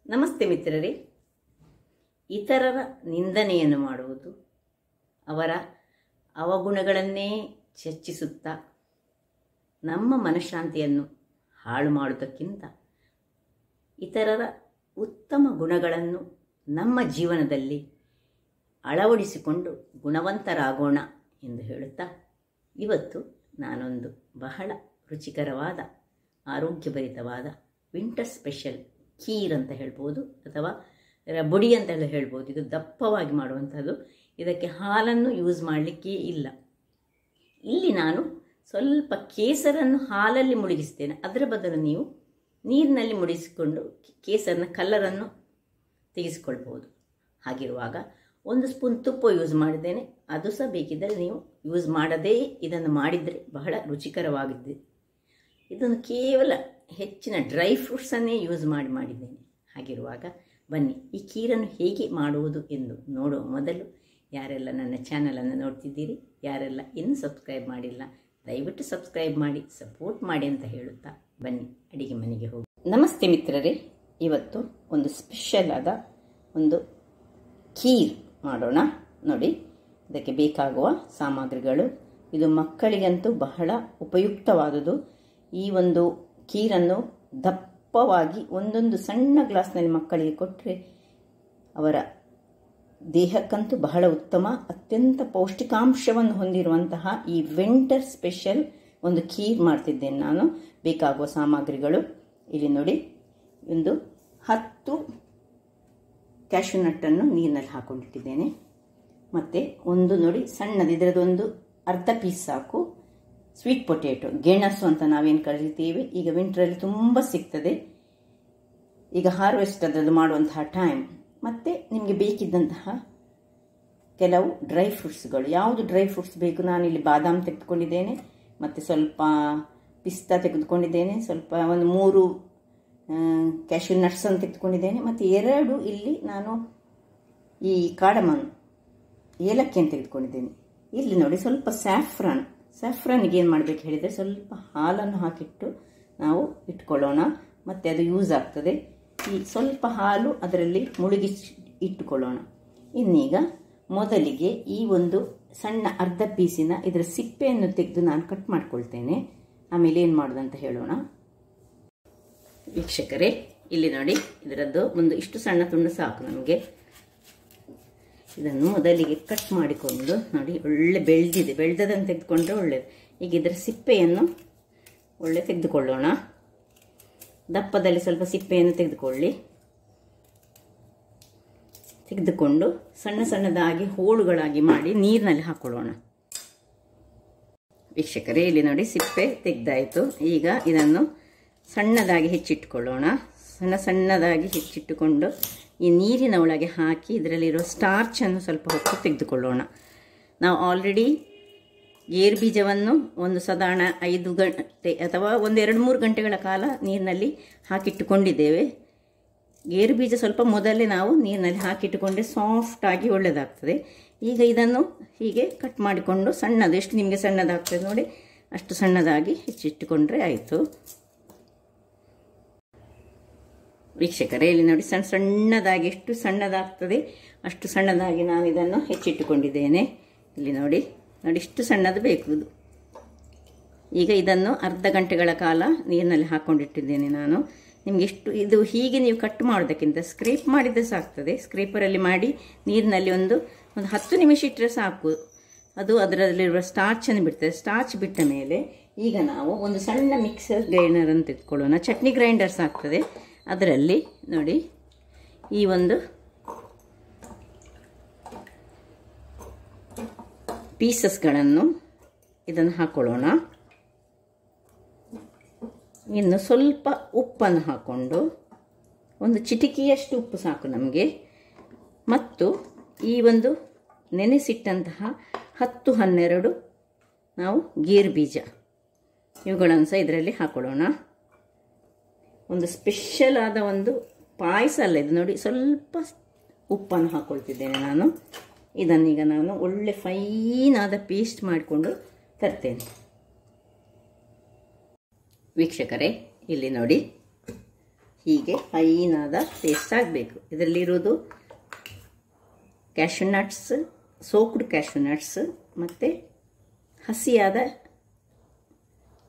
ನಮಸ್ತೆ ಮಿತ್ರರೇ. ಇತರರ ನಿಂದನೆಯನ್ನು ಮಾಡುವುದು, ಅವರ ಅವಗುಣಗಳನ್ನೇ ಚರ್ಚಿಸುತ್ತಾ ನಮ್ಮ ಮನಃಶಾಂತಿಯನ್ನು ಹಾಳು ಮಾಡುವುದಕ್ಕಿಂತ ಇತರರ ಉತ್ತಮ ಗುಣಗಳನ್ನು ನಮ್ಮ ಜೀವನದಲ್ಲಿ ಅಳವಡಿಸಿಕೊಂಡು ಗುಣವಂತರಾಗೋಣ ಎಂದು ಹೇಳುತ್ತಾ, ಇವತ್ತು ನಾನೊಂದು ಬಹಳ ರುಚಿಕರವಾದ ಆರೋಗ್ಯಭರಿತವಾದ ವಿಂಟರ್ ಸ್ಪೆಷಲ್ ಖೀರ್ ಅಂತ ಹೇಳ್ಬೋದು, ಅಥವಾ ರಬುಡಿ ಅಂತ ಹೇಳ್ಬೋದು. ಇದು ದಪ್ಪವಾಗಿ ಮಾಡುವಂಥದ್ದು. ಇದಕ್ಕೆ ಹಾಲನ್ನು ಯೂಸ್ ಮಾಡಲಿಕ್ಕೆ ಇಲ್ಲ. ಇಲ್ಲಿ ನಾನು ಸ್ವಲ್ಪ ಕೇಸರನ್ನು ಹಾಲಲ್ಲಿ ಮುಳುಗಿಸ್ತೇನೆ. ಅದರ ಬದಲು ನೀವು ನೀರಿನಲ್ಲಿ ಮುಳುಗಿಸಿಕೊಂಡು ಕೇಸರನ ಕಲರನ್ನು ತೆಗೆಸಿಕೊಳ್ಬೋದು. ಹಾಗಿರುವಾಗ 1 ಸ್ಪೂನ್ ತುಪ್ಪ ಯೂಸ್ ಮಾಡಿದ್ದೇನೆ. ಅದು ಸಹ ಬೇಕಿದ್ದರೆ ನೀವು ಯೂಸ್ ಮಾಡದೇ ಇದನ್ನು ಮಾಡಿದರೆ ಬಹಳ ರುಚಿಕರವಾಗಿದ್ದೆ. ಇದನ್ನು ಕೇವಲ ಹೆಚ್ಚಿನ ಡ್ರೈ ಫ್ರೂಟ್ಸನ್ನೇ ಯೂಸ್ ಮಾಡಿದ್ದೇನೆ. ಹಾಗಿರುವಾಗ ಬನ್ನಿ ಈ ಖೀರನ್ನು ಹೇಗೆ ಮಾಡುವುದು ಎಂದು ನೋಡುವ ಮೊದಲು, ಯಾರೆಲ್ಲ ನನ್ನ ಚಾನಲನ್ನು ನೋಡ್ತಿದ್ದೀರಿ, ಯಾರೆಲ್ಲ ಇನ್ನೂ ಸಬ್ಸ್ಕ್ರೈಬ್ ಮಾಡಿಲ್ಲ, ದಯವಿಟ್ಟು ಸಬ್ಸ್ಕ್ರೈಬ್ ಮಾಡಿ ಸಪೋರ್ಟ್ ಮಾಡಿ ಅಂತ ಹೇಳುತ್ತಾ ಬನ್ನಿ ಅಡಿಗೆ ಮನೆಗೆ ಹೋಗಿ. ನಮಸ್ತೆ ಮಿತ್ರರೇ, ಇವತ್ತು ಒಂದು ಸ್ಪೆಷಲ್ ಆದ ಒಂದು ಖೀರ್ ಮಾಡೋಣ. ನೋಡಿ, ಇದಕ್ಕೆ ಬೇಕಾಗುವ ಸಾಮಗ್ರಿಗಳು. ಇದು ಮಕ್ಕಳಿಗಂತೂ ಬಹಳ ಉಪಯುಕ್ತವಾದುದು. ಈ ಒಂದು ಖೀರನ್ನು ದಪ್ಪವಾಗಿ ಒಂದೊಂದು ಸಣ್ಣ ಗ್ಲಾಸ್ನಲ್ಲಿ ಮಕ್ಕಳಿಗೆ ಕೊಟ್ಟರೆ ಅವರ ದೇಹಕ್ಕಂತೂ ಬಹಳ ಉತ್ತಮ, ಅತ್ಯಂತ ಪೌಷ್ಟಿಕಾಂಶವನ್ನು ಹೊಂದಿರುವಂತಹ ಈ ವಿಂಟರ್ ಸ್ಪೆಷಲ್ ಒಂದು ಖೀರ್ ಮಾಡ್ತಿದ್ದೇನೆ ನಾನು. ಬೇಕಾಗುವ ಸಾಮಗ್ರಿಗಳು ಇಲ್ಲಿ ನೋಡಿ. ಒಂದು 10 ಕ್ಯಾಶ್ಯೂ ನಟ್ಟನ್ನು ನೀರಿನಲ್ಲಿ ಹಾಕೊಂಡಿಟ್ಟಿದ್ದೇನೆ. ಮತ್ತು ಒಂದು ನೋಡಿ ಸಣ್ಣದು, ಇದರದೊಂದು ಅರ್ಧ ಪೀಸ್ ಸಾಕು. ಸ್ವೀಟ್ ಪೊಟೇಟೊ, ಗೆಣಸು ಅಂತ ನಾವೇನು ಕರೀತೀವಿ, ಈಗ ವಿಂಟ್ರಲ್ಲಿ ತುಂಬ ಸಿಗ್ತದೆ. ಈಗ ಹಾರ್ವೆಸ್ಟ್ ಅದರದ್ದು ಮಾಡುವಂತಹ ಟೈಮ್. ಮತ್ತು ನಿಮಗೆ ಬೇಕಿದ್ದಂತಹ ಕೆಲವು ಡ್ರೈ ಫ್ರೂಟ್ಸ್ಗಳು. ಯಾವುದು ಡ್ರೈ ಫ್ರೂಟ್ಸ್ ಬೇಕು, ನಾನಿಲ್ಲಿ ಬಾದಾಮ್ ತೆಗೆದುಕೊಂಡಿದ್ದೇನೆ, ಮತ್ತು ಸ್ವಲ್ಪ ಪಿಸ್ತಾ ತೆಗೆದುಕೊಂಡಿದ್ದೇನೆ, ಸ್ವಲ್ಪ ಒಂದು 3 ಕ್ಯಾಶ್ಯೂ ನಟ್ಸನ್ನು ತೆಗೆದುಕೊಂಡಿದ್ದೇನೆ, ಮತ್ತು 2 ಇಲ್ಲಿ ನಾನು ಈ ಕಾಡಮನ್ ಏಲಕ್ಕಿಯನ್ನು ತೆಗೆದುಕೊಂಡಿದ್ದೇನೆ. ಇಲ್ಲಿ ನೋಡಿ ಸ್ವಲ್ಪ ಸ್ಯಾಫ್ರಾನ್ಗೆ ಏನು ಮಾಡಬೇಕು ಹೇಳಿದರೆ, ಸ್ವಲ್ಪ ಹಾಲನ್ನು ಹಾಕಿಟ್ಟು ನಾವು ಇಟ್ಕೊಳ್ಳೋಣ, ಮತ್ತು ಅದು ಯೂಸ್ ಆಗ್ತದೆ. ಈ ಸ್ವಲ್ಪ ಹಾಲು ಅದರಲ್ಲಿ ಮುಳುಗಿಸಿ ಇಟ್ಟುಕೊಳ್ಳೋಣ. ಇನ್ನೀಗ ಮೊದಲಿಗೆ ಈ ಒಂದು ಸಣ್ಣ ಅರ್ಧ ಪೀಸಿನ ಇದರ ಸಿಪ್ಪೆಯನ್ನು ತೆಗೆದು ನಾನು ಕಟ್ ಮಾಡ್ಕೊಳ್ತೇನೆ. ಆಮೇಲೆ ಏನು ಮಾಡೋದಂತ ಹೇಳೋಣ. ವೀಕ್ಷಕರೇ, ಇಲ್ಲಿ ನೋಡಿ, ಇದರದ್ದು ಒಂದು ಇಷ್ಟು ಸಣ್ಣ ತುಂಡು ಸಾಕು ನಮಗೆ. ಇದನ್ನು ಮೊದಲಿಗೆ ಕಟ್ ಮಾಡಿಕೊಂಡು ನೋಡಿ, ಒಳ್ಳೆ ಬೆಳೆದದನ್ನು ತೆಗೆದುಕೊಂಡ್ರೆ ಒಳ್ಳೆಯದು. ಈಗ ಇದರ ಸಿಪ್ಪೆಯನ್ನು ಒಳ್ಳೆ ತೆಗೆದುಕೊಳ್ಳೋಣ. ದಪ್ಪದಲ್ಲಿ ಸ್ವಲ್ಪ ಸಿಪ್ಪೆಯನ್ನು ತೆಗೆದುಕೊಂಡು ಸಣ್ಣ ಸಣ್ಣದಾಗಿ ಹೋಳುಗಳಾಗಿ ಮಾಡಿ ನೀರಿನಲ್ಲಿ ಹಾಕೊಳ್ಳೋಣ. ವೀಕ್ಷಕರೇ, ಇಲ್ಲಿ ನೋಡಿ ಸಿಪ್ಪೆ ತೆಗೆದಾಯಿತು. ಈಗ ಇದನ್ನು ಸಣ್ಣದಾಗಿ ಹೆಚ್ಚಿಟ್ಟುಕೊಳ್ಳೋಣ. ಸಣ್ಣದಾಗಿ ಹೆಚ್ಚಿಟ್ಟುಕೊಂಡು ಈ ನೀರಿನ ಒಳಗೆ ಹಾಕಿ ಇದರಲ್ಲಿರೋ ಸ್ಟಾರ್ಚನ್ನು ಸ್ವಲ್ಪ ಹೊತ್ತು ತೆಗೆದುಕೊಳ್ಳೋಣ. ನಾವು ಆಲ್ರೆಡಿ ಗೇರು ಬೀಜವನ್ನು ಒಂದು ಸಾಧಾರಣ 5 ಗಂಟೆ ಅಥವಾ 1-2-3 ಗಂಟೆಗಳ ಕಾಲ ನೀರಿನಲ್ಲಿ ಹಾಕಿಟ್ಟುಕೊಂಡಿದ್ದೇವೆ. ಗೇರು ಬೀಜ ಸ್ವಲ್ಪ ಮೊದಲೇ ನಾವು ನೀರಿನಲ್ಲಿ ಹಾಕಿಟ್ಟುಕೊಂಡ್ರೆ ಸಾಫ್ಟಾಗಿ ಒಳ್ಳೆಯದಾಗ್ತದೆ. ಈಗ ಇದನ್ನು ಹೀಗೆ ಕಟ್ ಮಾಡಿಕೊಂಡು ಸಣ್ಣದು, ಎಷ್ಟು ನಿಮಗೆ ಸಣ್ಣದಾಗ್ತದೆ ನೋಡಿ ಅಷ್ಟು ಸಣ್ಣದಾಗಿ ಹೆಚ್ಚಿಟ್ಟುಕೊಂಡ್ರೆ ಆಯಿತು. ವೀಕ್ಷಕರೇ, ಇಲ್ಲಿ ನೋಡಿ ಸಣ್ಣದಾಗಿ ಎಷ್ಟು ಸಣ್ಣದಾಗ್ತದೆ ಅಷ್ಟು ಸಣ್ಣದಾಗಿ ನಾನು ಇದನ್ನು ಹೆಚ್ಚಿಟ್ಟುಕೊಂಡಿದ್ದೇನೆ. ಇಲ್ಲಿ ನೋಡಿ ಇಷ್ಟು ಸಣ್ಣದು ಬೇಕು ಇದು. ಈಗ ಇದನ್ನು ಅರ್ಧ ಗಂಟೆಗಳ ಕಾಲ ನೀರಿನಲ್ಲಿ ಹಾಕ್ಕೊಂಡಿಟ್ಟಿದ್ದೇನೆ ನಾನು. ನಿಮಗೆ ಎಷ್ಟು ಇದು ಹೀಗೆ ನೀವು ಕಟ್ ಮಾಡೋದಕ್ಕಿಂತ ಸ್ಕ್ರೇಪ್ ಮಾಡಿದರೆ ಸಾಕ್ತದೆ. ಸ್ಕ್ರೇಪರಲ್ಲಿ ಮಾಡಿ ನೀರಿನಲ್ಲಿ ಒಂದು 10 ನಿಮಿಷ ಇಟ್ಟರೆ ಸಾಕು. ಅದು ಅದರಲ್ಲಿರುವ ಸ್ಟಾರ್ಚನ್ನು ಬಿಡ್ತದೆ. ಸ್ಟಾರ್ಚ್ ಬಿಟ್ಟ ಮೇಲೆ ಈಗ ನಾವು ಒಂದು ಸಣ್ಣ ಮಿಕ್ಸರ್ ಗ್ರೈಂಡರನ್ನು ತೆಗೆದುಕೊಳ್ಳೋಣ. ಚಟ್ನಿ ಗ್ರೈಂಡರ್ಸ್ ಆಗ್ತದೆ. ಅದರಲ್ಲಿ ನೋಡಿ ಈ ಒಂದು ಪೀಸಸ್ಗಳನ್ನು ಇದನ್ನು ಹಾಕೊಳ್ಳೋಣ. ಇನ್ನು ಸ್ವಲ್ಪ ಉಪ್ಪನ್ನು ಹಾಕ್ಕೊಂಡು, ಒಂದು ಚಿಟಿಕೆಯಷ್ಟು ಉಪ್ಪು ಸಾಕು ನಮಗೆ, ಮತ್ತು ಈ ಒಂದು ನೆನೆಸಿಟ್ಟಂತಹ 10-12 ನಾವು ಗೇರು ಬೀಜ ಇವುಗಳನ್ನು ಸಹ ಇದರಲ್ಲಿ ಹಾಕೊಳ್ಳೋಣ. ಒಂದು ಸ್ಪೆಷಲ್ ಆದ ಒಂದು ಪಾಯಸ ಅಲ್ಲ ಇದು. ನೋಡಿ ಸ್ವಲ್ಪ ಉಪ್ಪನ್ನು ಹಾಕ್ಕೊಳ್ತಿದ್ದೇನೆ ನಾನು. ಇದನ್ನೀಗ ನಾನು ಒಳ್ಳೆ ಫೈನಾದ ಪೇಸ್ಟ್ ಮಾಡಿಕೊಂಡು ತರ್ತೇನೆ. ವೀಕ್ಷಕರೇ, ಇಲ್ಲಿ ನೋಡಿ ಹೀಗೆ ಫೈನಾದ ಪೇಸ್ಟ್ ಆಗಬೇಕು. ಇದರಲ್ಲಿರೋದು cashew nuts, soaked cashew nuts ಮತ್ತು ಹಸಿಯಾದ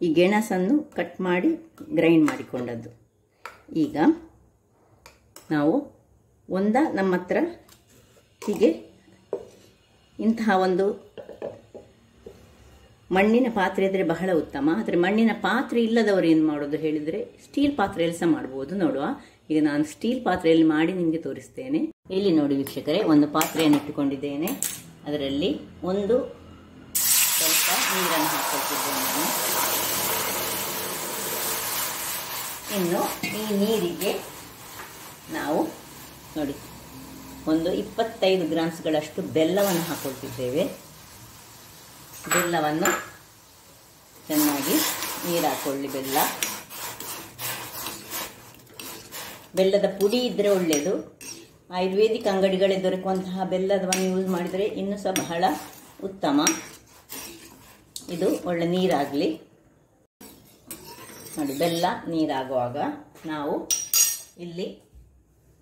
ಈ ಗೆಣಸನ್ನು ಕಟ್ ಮಾಡಿ ಗ್ರೈಂಡ್ ಮಾಡಿಕೊಂಡದ್ದು. ಈಗ ನಾವು ನಮ್ಮ ಹತ್ರ ಹೀಗೆ ಇಂತಹ ಒಂದು ಮಣ್ಣಿನ ಪಾತ್ರೆ ಇದ್ದರೆ ಬಹಳ ಉತ್ತಮ. ಆದರೆ ಮಣ್ಣಿನ ಪಾತ್ರೆ ಇಲ್ಲದವರು ಏನು ಮಾಡೋದು ಹೇಳಿದರೆ ಸ್ಟೀಲ್ ಪಾತ್ರೆಯಲ್ಲಿ ಸಹ ಮಾಡ್ಬೋದು. ನೋಡುವ, ಈಗ ನಾನು ಸ್ಟೀಲ್ ಪಾತ್ರೆಯಲ್ಲಿ ಮಾಡಿ ನಿಮಗೆ ತೋರಿಸ್ತೇನೆ. ಇಲ್ಲಿ ನೋಡಿ ವೀಕ್ಷಕರೇ, ಒಂದು ಪಾತ್ರೆಯನ್ನು ಇಟ್ಟುಕೊಂಡಿದ್ದೇನೆ. ಅದರಲ್ಲಿ ಒಂದು ಸ್ವಲ್ಪ ನೀರನ್ನು ಹಾಕೊಳ್ತಿದ್ದೇನೆ ನಾನು. ಇನ್ನು ಈ ನೀರಿಗೆ ನಾವು ನೋಡಿ ಒಂದು 25 ಗ್ರಾಮ್ಸ್ಗಳಷ್ಟು ಬೆಲ್ಲವನ್ನು ಹಾಕೊಳ್ತಿದ್ದೇವೆ. ಬೆಲ್ಲವನ್ನು ಚೆನ್ನಾಗಿ ನೀರು ಹಾಕೊಳ್ಳಿ. ಬೆಲ್ಲದ ಪುಡಿ ಇದ್ದರೆ ಒಳ್ಳೆಯದು. ಆಯುರ್ವೇದಿಕ್ ಅಂಗಡಿಗಳಲ್ಲಿ ದೊರಕುವಂತಹ ಬೆಲ್ಲದವನ್ನು ಯೂಸ್ ಮಾಡಿದರೆ ಇನ್ನೂ ಸಹ ಬಹಳ ಉತ್ತಮ. ಇದು ಒಳ್ಳೆ ನೀರಾಗಲಿ. ನೋಡಿ, ಬೆಲ್ಲ ನೀರಾಗುವಾಗ ನಾವು ಇಲ್ಲಿ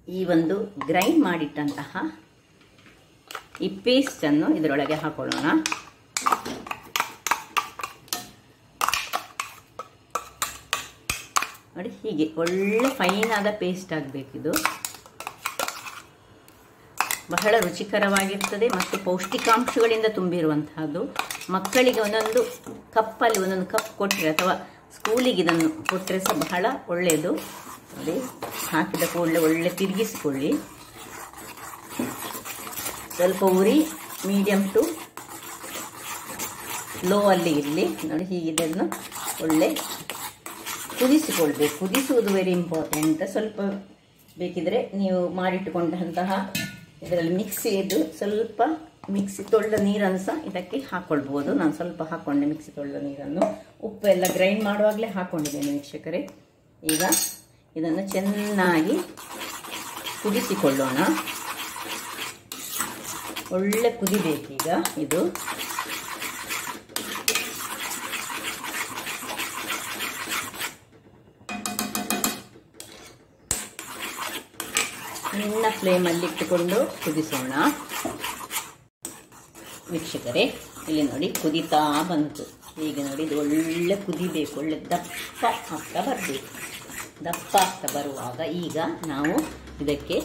ಈ ಒಂದು ಗ್ರೈಂಡ್ ಮಾಡಿಟ್ಟಂತಹ ಈ ಪೇಸ್ಟನ್ನು ಇದರೊಳಗೆ ಹಾಕೊಳ್ಳೋಣ. ನೋಡಿ, ಹೀಗೆ ಒಳ್ಳೆ ಫೈನಾದ ಪೇಸ್ಟ್ ಆಗಬೇಕಿದು. ಬಹಳ ರುಚಿಕರವಾಗಿರ್ತದೆ ಮತ್ತು ಪೌಷ್ಟಿಕಾಂಶಗಳಿಂದ ತುಂಬಿರುವಂತಹದ್ದು. ಮಕ್ಕಳಿಗೆ ಒಂದೊಂದು ಕಪ್ ಕೊಟ್ಟರೆ ಅಥವಾ ಸ್ಕೂಲಿಗೆ ಇದನ್ನು ಕೊಟ್ಟರೆ ಸಹ ಬಹಳ ಒಳ್ಳೆಯದು. ನೋಡಿ, ಹಾಕಿದ ಕೂಡಲೇ ಒಳ್ಳೆ ತಿರುಗಿಸಿಕೊಳ್ಳಿ. ಸ್ವಲ್ಪ ಉರಿ ಮೀಡಿಯಮ್ ಟು ಲೋ ಅಲ್ಲಿ ಇರಲಿ. ನೋಡಿ, ಹೀಗೆ ಇದನ್ನು ಒಳ್ಳೆ ಕುದಿಸಿಕೊಳ್ಬೇಕು. ಕುದಿಸುವುದು ವೆರಿ ಇಂಪಾರ್ಟೆಂಟ್. ಸ್ವಲ್ಪ ಬೇಕಿದ್ರೆ ನೀವು ಮಾಡಿಟ್ಟುಕೊಂಡಂತಹ ಇದರಲ್ಲಿ ಮಿಕ್ಸಿದು ಸ್ವಲ್ಪ ಮಿಕ್ಸಿ ತೊಳೆದ ನೀರನ್ನು ಸಹ ಇದಕ್ಕೆ ಹಾಕ್ಕೊಳ್ಬೋದು. ನಾನು ಸ್ವಲ್ಪ ಹಾಕ್ಕೊಂಡೆ ಮಿಕ್ಸಿ ತೊಳೆದ ನೀರನ್ನು. ಉಪ್ಪು ಎಲ್ಲ ಗ್ರೈಂಡ್ ಮಾಡುವಾಗಲೇ ಹಾಕ್ಕೊಂಡಿದ್ದೇನೆ ವೀಕ್ಷಕರೇ. ಈಗ ಇದನ್ನು ಚೆನ್ನಾಗಿ ಕುದಿಸಿಕೊಳ್ಳೋಣ. ಒಳ್ಳೆ ಕುದಿಬೇಕೀಗ ಇದು. ಸಣ್ಣ ಫ್ಲೇಮಲ್ಲಿ ಇಟ್ಟುಕೊಂಡು ಕುದಿಸೋಣ ವೀಕ್ಷಕರೇ. ಇಲ್ಲಿ ನೋಡಿ, ಕುದಿತಾ ಬಂತು. ಈಗ ನೋಡಿ, ಇದು ಒಳ್ಳೆ ಕುದಿಬೇಕು. ಒಳ್ಳೆ ದಪ್ಪ ಆಗ್ತಾ ಬರಬೇಕು. ದಪ್ಪ ಆಗ್ತಾ ಬರುವಾಗ ಈಗ ನಾವು ಇದಕ್ಕೆ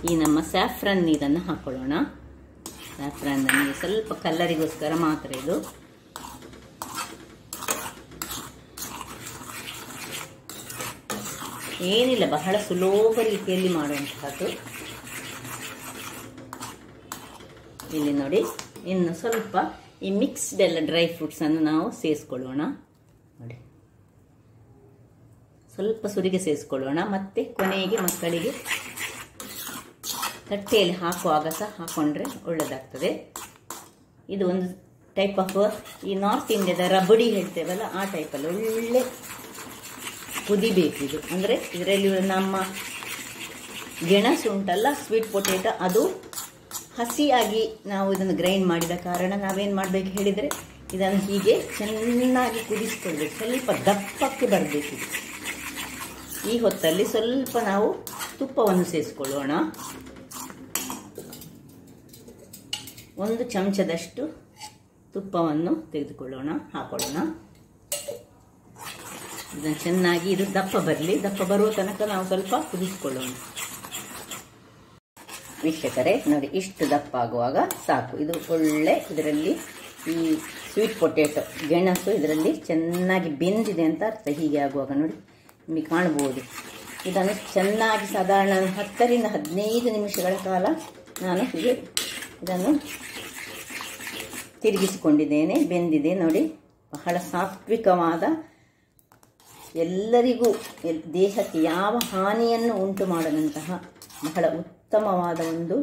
ಈ ನಮ್ಮ ಸ್ಯಾಫ್ರನ್ ನೀರನ್ನು ಹಾಕೊಳ್ಳೋಣ. ಸ್ಯಾಫ್ರನ್ ನೀರು ಸ್ವಲ್ಪ ಕಲ್ಲರಿಗೋಸ್ಕರ ಮಾತ್ರ ಇದು. ಏನಿಲ್ಲ, ಬಹಳ ಸುಲಭ ರೀತಿಯಲ್ಲಿ ಮಾಡುವಂತಹದ್ದು. ಇಲ್ಲಿ ನೋಡಿ, ಇನ್ನು ಸ್ವಲ್ಪ ಈ ಮಿಕ್ಸ್ಡ್ ಎಲ್ಲ ಡ್ರೈ ಫ್ರೂಟ್ಸ್ ಅನ್ನು ನಾವು ಸೇರಿಸ್ಕೊಳ್ಳೋಣ. ನೋಡಿ, ಸ್ವಲ್ಪ ಸುರಿಗೆ ಸೇರಿಸ್ಕೊಳ್ಳೋಣ. ಮತ್ತೆ ಕೊನೆಗೆ ಮಕ್ಕಳಿಗೆ ತಟ್ಟೆಯಲ್ಲಿ ಹಾಕುವಾಗ ಸಹ ಹಾಕೊಂಡ್ರೆ ಒಳ್ಳೆದಾಗ್ತದೆ. ಇದು ಒಂದು ಟೈಪ್ ಆಫ್ ಈ ನಾರ್ತ್ ಇಂಡಿಯಾದ ರಬಡಿ ಹೇಳ್ತೇವಲ್ಲ, ಆ ಟೈಪಲ್ಲಿ ಒಳ್ಳೆ ಕುದಿಬೇಕು ಇದು. ಅಂದರೆ ಇದರಲ್ಲಿ ನಮ್ಮ ಗೆಣಸು ಉಂಟಲ್ಲ, ಸ್ವೀಟ್ ಪೊಟೇಟೊ, ಅದು ಹಸಿಯಾಗಿ ನಾವು ಇದನ್ನು ಗ್ರೈಂಡ್ ಮಾಡಿದ ಕಾರಣ ನಾವೇನು ಮಾಡಬೇಕು ಹೇಳಿದರೆ ಇದನ್ನು ಹೀಗೆ ಚೆನ್ನಾಗಿ ಕುದಿಸ್ಕೊಳ್ಬೇಕು. ಸ್ವಲ್ಪ ದಪ್ಪಕ್ಕೆ ಬರಬೇಕು. ಈ ಹೊತ್ತಲ್ಲಿ ಸ್ವಲ್ಪ ನಾವು ತುಪ್ಪವನ್ನು ಸೇರಿಸ್ಕೊಳ್ಳೋಣ. 1 ಚಮಚದಷ್ಟು ತುಪ್ಪವನ್ನು ತೆಗೆದುಕೊಳ್ಳೋಣ, ಹಾಕೊಳ್ಳೋಣ. ಇದನ್ನು ಚೆನ್ನಾಗಿ ಇದು ದಪ್ಪ ಬರಲಿ. ದಪ್ಪ ಬರುವ ತನಕ ನಾವು ಸ್ವಲ್ಪ ಕುದಿಸ್ಕೊಳ್ಳೋಣ ವೀಕ್ಷಕರೇ. ನೋಡಿ, ಇಷ್ಟು ದಪ್ಪ ಆಗುವಾಗ ಸಾಕು. ಇದು ಒಳ್ಳೆ ಇದರಲ್ಲಿ ಈ ಸ್ವೀಟ್ ಪೊಟೇಟೊ ಗೆಣಸು ಇದರಲ್ಲಿ ಚೆನ್ನಾಗಿ ಬೆಂದಿದೆ ಅಂತ ಅರ್ಥ. ಹೀಗೆ ಆಗುವಾಗ ನೋಡಿ, ನಿಮಗೆ ಕಾಣಬಹುದು. ಇದನ್ನು ಚೆನ್ನಾಗಿ ಸಾಧಾರಣ 10 ರಿಂದ 15 ನಿಮಿಷಗಳ ಕಾಲ ನಾನು ಹೀಗೆ ಇದನ್ನು ತಿರುಗಿಸಿಕೊಂಡಿದ್ದೇನೆ. ಬೆಂದಿದೆ ನೋಡಿ. ಬಹಳ ಸಾತ್ವಿಕವಾದ, ಎಲ್ಲರಿಗೂ ದೇಹಕ್ಕೆ ಯಾವ ಹಾನಿಯನ್ನು ಉಂಟು ಮಾಡದಂತಹ ಬಹಳ ಉತ್ತಮವಾದ ಒಂದು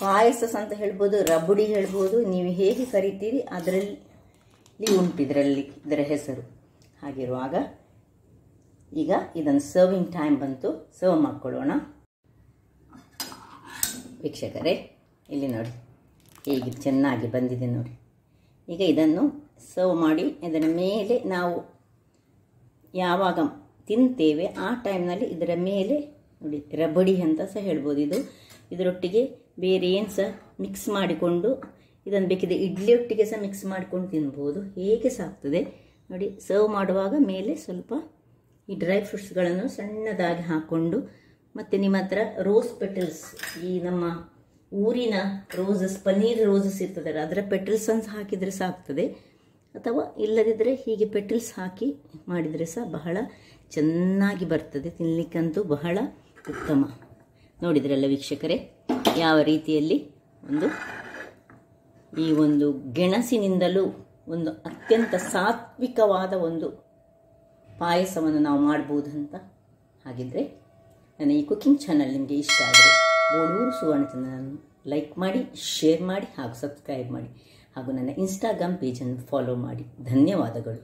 ಪಾಯಸ ಅಂತ ಹೇಳ್ಬೋದು, ರಬಡಿ ಹೇಳ್ಬೋದು, ನೀವು ಹೇಗೆ ಕರಿತೀರಿ ಅದರಲ್ಲಿ ಉಂಟು. ಇದರ ಹೆಸರು. ಹಾಗಿರುವಾಗ ಈಗ ಇದನ್ನು ಸರ್ವಿಂಗ್ ಟೈಮ್ ಬಂತು. ಸರ್ವ್ ಮಾಡ್ಕೊಳ್ಳೋಣ ವೀಕ್ಷಕರೇ. ಇಲ್ಲಿ ನೋಡಿ, ಹೇಗೆ ಚೆನ್ನಾಗಿ ಬಂದಿದೆ ನೋಡಿ. ಈಗ ಇದನ್ನು ಸರ್ವ್ ಮಾಡಿ ಇದರ ಮೇಲೆ ನಾವು ಯಾವಾಗ ತಿಂತೇವೆ ಆ ಟೈಮ್ನಲ್ಲಿ ಇದರ ಮೇಲೆ ನೋಡಿ ರಬಡಿ ಅಂತ ಸಹ ಹೇಳ್ಬೋದು. ಇದರೊಟ್ಟಿಗೆ ಬೇರೆ ಏನು ಸಹ ಮಿಕ್ಸ್ ಮಾಡಿಕೊಂಡು ಇದನ್ನು ಬೇಕಿದೆ ಇಡ್ಲಿ ಒಟ್ಟಿಗೆ ಸಹ ಮಿಕ್ಸ್ ಮಾಡಿಕೊಂಡು ತಿನ್ಬೋದು, ಹೇಗೆ ಸಹ ಆಗ್ತದೆ ನೋಡಿ. ಸರ್ವ್ ಮಾಡುವಾಗ ಮೇಲೆ ಸ್ವಲ್ಪ ಈ ಡ್ರೈ ಫ್ರೂಟ್ಸ್ಗಳನ್ನು ಸಣ್ಣದಾಗಿ ಹಾಕ್ಕೊಂಡು, ಮತ್ತು ನಿಮ್ಮ ಹತ್ರ ರೋಸ್ ಪೆಟಲ್ಸ್, ಈ ನಮ್ಮ ಊರಿನ ರೋಸಸ್, ಪನ್ನೀರ್ ರೋಸಸ್ ಇರ್ತದಲ್ಲ ಅದರ ಪೆಟಲ್ಸ್ ಅನ್ನು ಹಾಕಿದರೆ ಸಹ ಆಗ್ತದೆ, ಅಥವಾ ಇಲ್ಲದಿದ್ದರೆ ಹೀಗೆ ಪೆಟಲ್ಸ್ ಹಾಕಿ ಮಾಡಿದರೆ ಸಹ ಬಹಳ ಚೆನ್ನಾಗಿ ಬರ್ತದೆ, ತಿನ್ನಲಿಕ್ಕಂತೂ ಬಹಳ ಉತ್ತಮ. ನೋಡಿದ್ರಲ್ಲ ವೀಕ್ಷಕರೇ, ಯಾವ ರೀತಿಯಲ್ಲಿ ಈ ಒಂದು ಗೆಣಸಿನಿಂದಲೂ ಒಂದು ಅತ್ಯಂತ ಸಾತ್ವಿಕವಾದ ಒಂದು ಪಾಯಸವನ್ನು ನಾವು ಮಾಡ್ಬೋದು ಅಂತ. ಹಾಗಿದ್ರೆ ನನ್ನ ಈ ಕುಕಿಂಗ್ ಚಾನಲ್ ನಿಮಗೆ ಇಷ್ಟ ಆದರೆ ಬೋಳೂರು ಸುವರ್ಣಚಂದ್ರನನ್ನು ಲೈಕ್ ಮಾಡಿ, ಶೇರ್ ಮಾಡಿ ಹಾಗೂ ಸಬ್ಸ್ಕ್ರೈಬ್ ಮಾಡಿ, ಹಾಗೂ ನನ್ನ ಇನ್ಸ್ಟಾಗ್ರಾಮ್ ಪೇಜನ್ನು ಫಾಲೋ ಮಾಡಿ. ಧನ್ಯವಾದಗಳು.